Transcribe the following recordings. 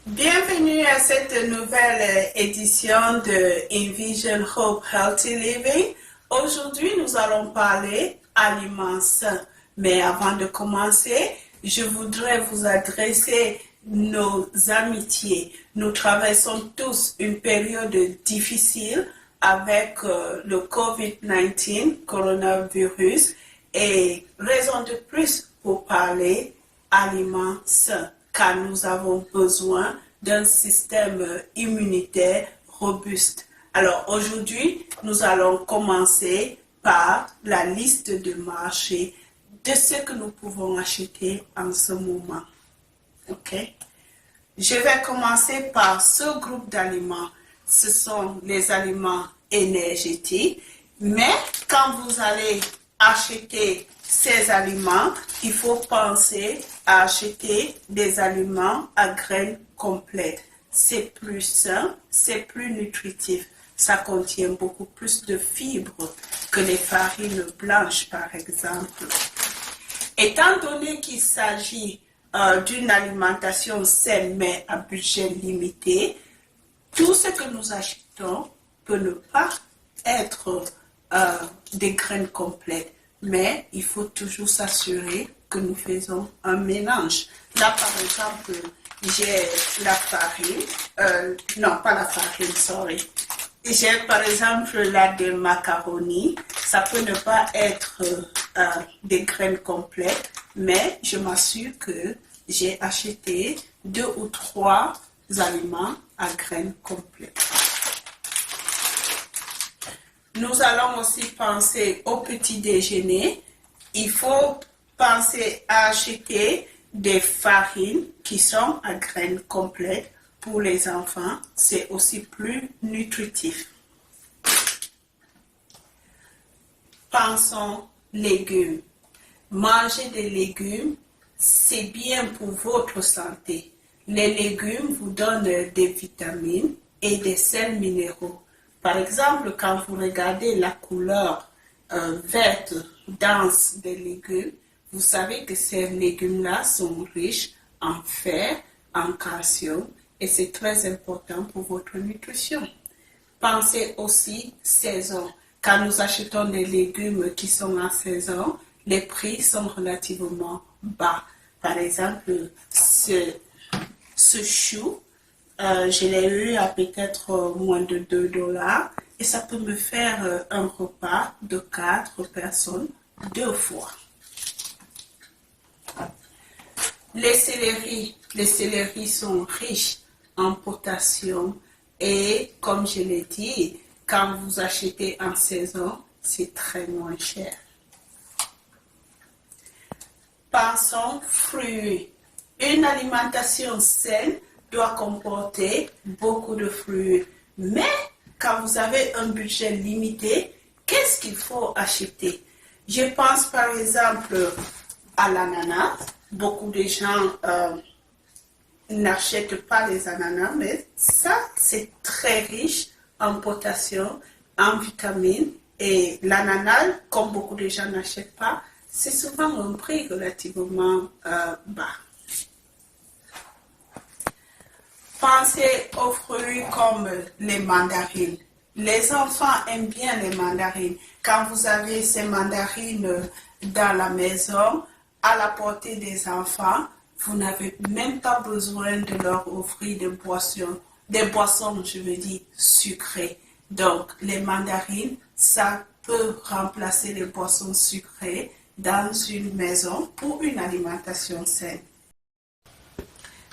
Bienvenue à cette nouvelle édition de Envision Hope Healthy Living. Aujourd'hui, nous allons parler aliments sains. Mais avant de commencer, je voudrais vous adresser nos amitiés. Nous traversons tous une période difficile avec le COVID-19, coronavirus, et raison de plus pour parler aliments sains, car nous avons besoin d'un système immunitaire robuste. Alors aujourd'hui, nous allons commencer par la liste de marché de ce que nous pouvons acheter en ce moment. Ok? Je vais commencer par ce groupe d'aliments. Ce sont les aliments énergétiques, mais quand vous allez acheter ces aliments, il faut penser à acheter des aliments à graines complètes. C'est plus sain, c'est plus nutritif. Ça contient beaucoup plus de fibres que les farines blanches, par exemple. Étant donné qu'il s'agit d'une alimentation saine mais à budget limité, tout ce que nous achetons peut ne pas être des graines complètes. Mais il faut toujours s'assurer que nous faisons un mélange. Là, par exemple, j'ai la farine, non, pas la farine, sorry. J'ai par exemple là des macaronis. Ça peut ne pas être des graines complètes, mais je m'assure que j'ai acheté 2 ou 3 aliments à graines complètes. Nous allons aussi penser au petit déjeuner. Il faut penser à acheter des farines qui sont à graines complètes pour les enfants. C'est aussi plus nutritif. Pensons légumes. Manger des légumes, c'est bien pour votre santé. Les légumes vous donnent des vitamines et des sels minéraux. Par exemple, quand vous regardez la couleur verte dense des légumes, vous savez que ces légumes-là sont riches en fer, en calcium, et c'est très important pour votre nutrition. Pensez aussi saison. Quand nous achetons des légumes qui sont en saison, les prix sont relativement bas. Par exemple, ce chou, je l'ai eu à peut-être moins de $2 et ça peut me faire un repas de 4 personnes 2 fois. Les céleris sont riches en potassium et comme je l'ai dit, quand vous achetez en saison, c'est très moins cher. Pensons fruits. Une alimentation saine doit comporter beaucoup de fruits. Mais quand vous avez un budget limité, qu'est-ce qu'il faut acheter? Je pense par exemple à l'ananas. Beaucoup de gens n'achètent pas les ananas, mais ça, c'est très riche en potassium, en vitamines. Et l'ananas, comme beaucoup de gens n'achètent pas, c'est souvent un prix relativement bas. Pensez aux fruits comme les mandarines. Les enfants aiment bien les mandarines. Quand vous avez ces mandarines dans la maison, à la portée des enfants, vous n'avez même pas besoin de leur offrir des boissons, je veux dire, sucrées. Donc, les mandarines, ça peut remplacer les boissons sucrées dans une maison pour une alimentation saine.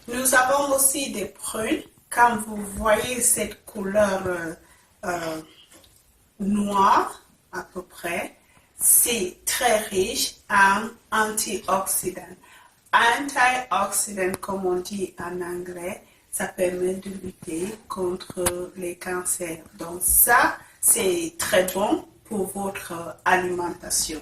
Nous avons aussi des prunes. Quand vous voyez cette couleur noire à peu près, c'est très riche en antioxydants. Antioxydants, comme on dit en anglais, ça permet de lutter contre les cancers. Donc ça, c'est très bon pour votre alimentation.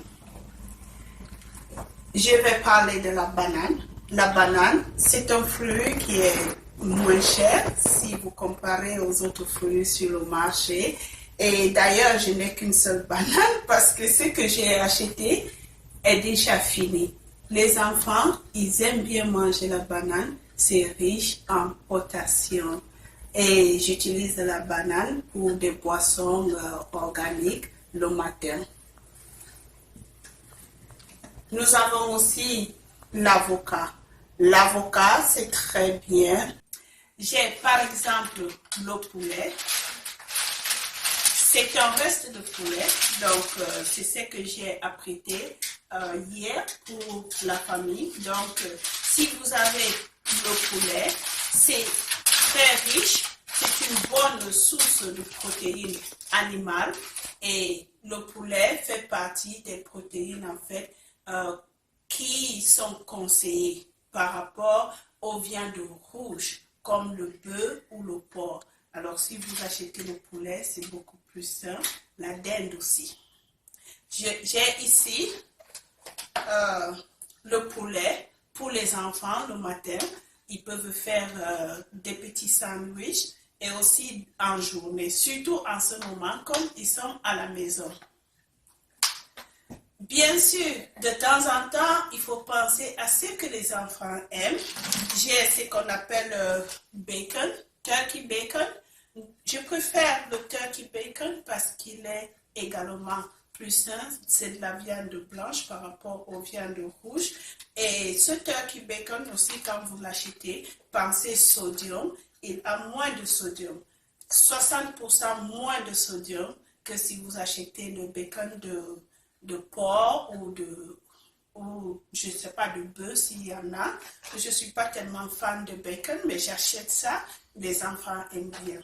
Je vais parler de la banane. La banane, c'est un fruit qui est moins cher si vous comparez aux autres fruits sur le marché. Et d'ailleurs, je n'ai qu'une seule banane parce que ce que j'ai acheté est déjà fini. Les enfants, ils aiment bien manger la banane c'est riche en potassium. Et j'utilise la banane pour des boissons organiques le matin. Nous avons aussi l'avocat. L'avocat, c'est très bien. J'ai par exemple le poulet. C'est un reste de poulet, donc c'est ce que j'ai apprêté hier pour la famille. Donc si vous avez le poulet, c'est très riche, c'est une bonne source de protéines animales et le poulet fait partie des protéines en fait qui sont conseillées par rapport aux viandes rouges comme le bœuf ou le porc. Alors si vous achetez le poulet, c'est beaucoup plus sain, la dinde aussi. J'ai ici le poulet pour les enfants le matin. Ils peuvent faire des petits sandwichs et aussi en journée, surtout en ce moment comme ils sont à la maison. Bien sûr, de temps en temps, il faut penser à ce que les enfants aiment. J'ai ce qu'on appelle bacon, turkey bacon. Je préfère le turkey bacon parce qu'il est également plus sain. C'est de la viande blanche par rapport aux viandes rouges. Et ce turkey bacon aussi, quand vous l'achetez, pensez sodium. Il a moins de sodium. 60% moins de sodium que si vous achetez le bacon de porc ou je ne sais pas, de bœuf s'il y en a. Je ne suis pas tellement fan de bacon, mais j'achète ça. Les enfants aiment bien.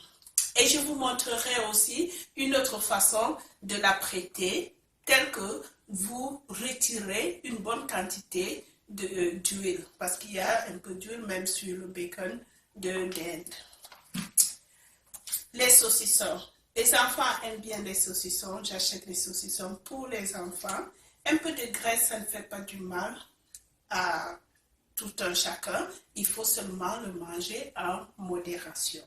Et je vous montrerai aussi une autre façon de l'apprêter, telle que vous retirez une bonne quantité d'huile, parce qu'il y a un peu d'huile même sur le bacon de dinde. Les saucissons. Les enfants aiment bien les saucissons. J'achète les saucissons pour les enfants. Un peu de graisse, ça ne fait pas du mal à tout un chacun. Il faut seulement le manger en modération.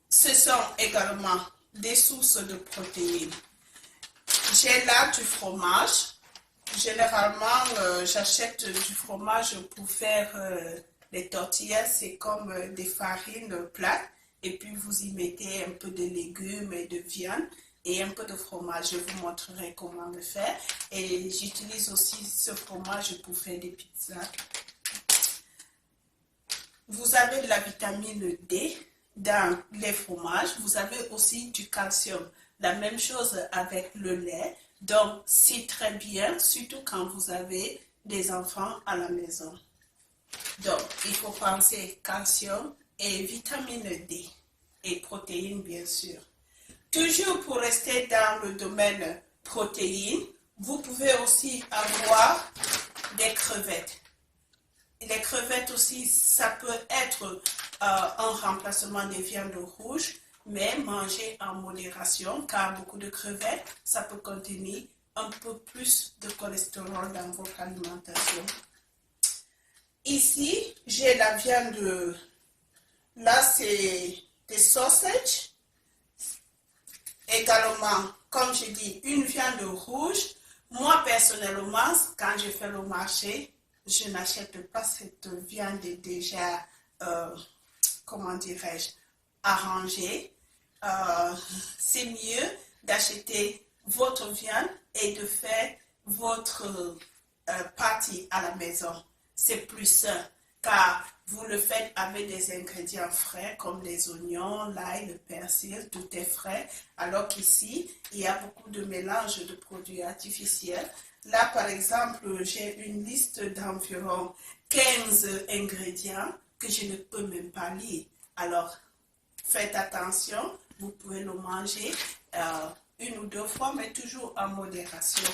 Ce sont également des sources de protéines. J'ai là du fromage. Généralement, j'achète du fromage pour faire les tortillas. C'est comme des farines plates. Et puis, vous y mettez un peu de légumes et de viande et un peu de fromage. Je vous montrerai comment le faire. Et j'utilise aussi ce fromage pour faire des pizzas. Vous avez de la vitamine D dans les fromages. Vous avez aussi du calcium. La même chose avec le lait. Donc, c'est très bien, surtout quand vous avez des enfants à la maison. Donc, il faut penser calcium et vitamine D et protéines, bien sûr. Toujours pour rester dans le domaine protéines, vous pouvez aussi avoir des crevettes. Les crevettes aussi, ça peut être un remplacement des viandes rouges, mais manger en modération, car beaucoup de crevettes, ça peut contenir un peu plus de cholestérol dans votre alimentation. Ici, j'ai la viande, là c'est des sausages, également, comme je dis, une viande rouge. Moi, personnellement, quand je fais le marché, je n'achète pas cette viande déjà, comment dirais-je, arrangée. C'est mieux d'acheter votre viande et de faire votre partie à la maison. C'est plus sain car vous le faites avec des ingrédients frais comme les oignons, l'ail, le persil, tout est frais. Alors qu'ici, il y a beaucoup de mélanges de produits artificiels. Là, par exemple, j'ai une liste d'environ 15 ingrédients que je ne peux même pas lire. Alors, faites attention, vous pouvez le manger une ou deux fois, mais toujours en modération.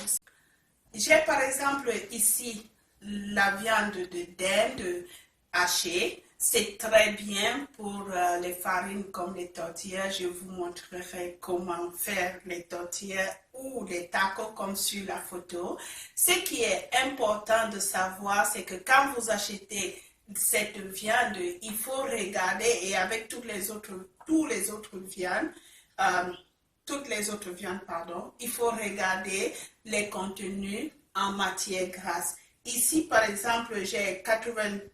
J'ai par exemple ici la viande de dinde hachée. C'est très bien pour les farines comme les tortillas. Je vous montrerai comment faire les tortillas ou les tacos comme sur la photo. Ce qui est important de savoir, c'est que quand vous achetez cette viande, il faut regarder et avec toutes les autres viandes, il faut regarder les contenus en matière grasse. Ici, par exemple, j'ai 93%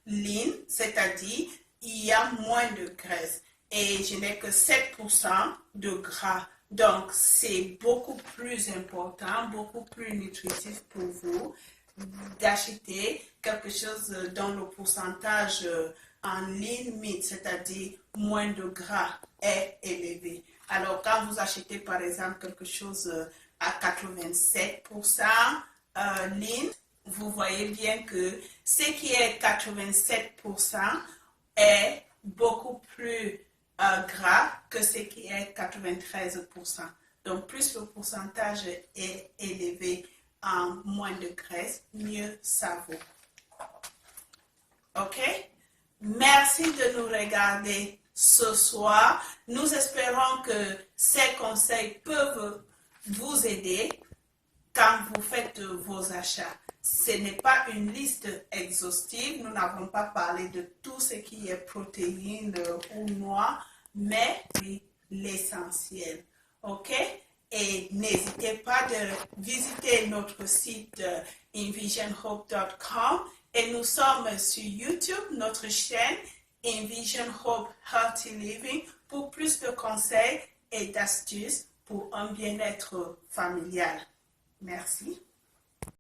lean, c'est-à-dire il y a moins de graisse. Et je n'ai que 7% de gras. Donc, c'est beaucoup plus important, beaucoup plus nutritif pour vous d'acheter quelque chose dont le pourcentage en lean meat, c'est-à-dire moins de gras, est élevé. Alors, quand vous achetez par exemple quelque chose à 87% lean, vous voyez bien que ce qui est 87% est beaucoup plus gras que ce qui est 93%. Donc, plus le pourcentage est élevé en moins de graisse, mieux ça vaut. OK? Merci de nous regarder ce soir. Nous espérons que ces conseils peuvent vous aider quand vous faites vos achats. Ce n'est pas une liste exhaustive. Nous n'avons pas parlé de tout ce qui est protéines ou noix, mais oui, l'essentiel. OK? Et n'hésitez pas de visiter notre site envisionhope.com et nous sommes sur YouTube, notre chaîne Envision Hope Healthy Living pour plus de conseils et d'astuces pour un bien-être familial. Merci.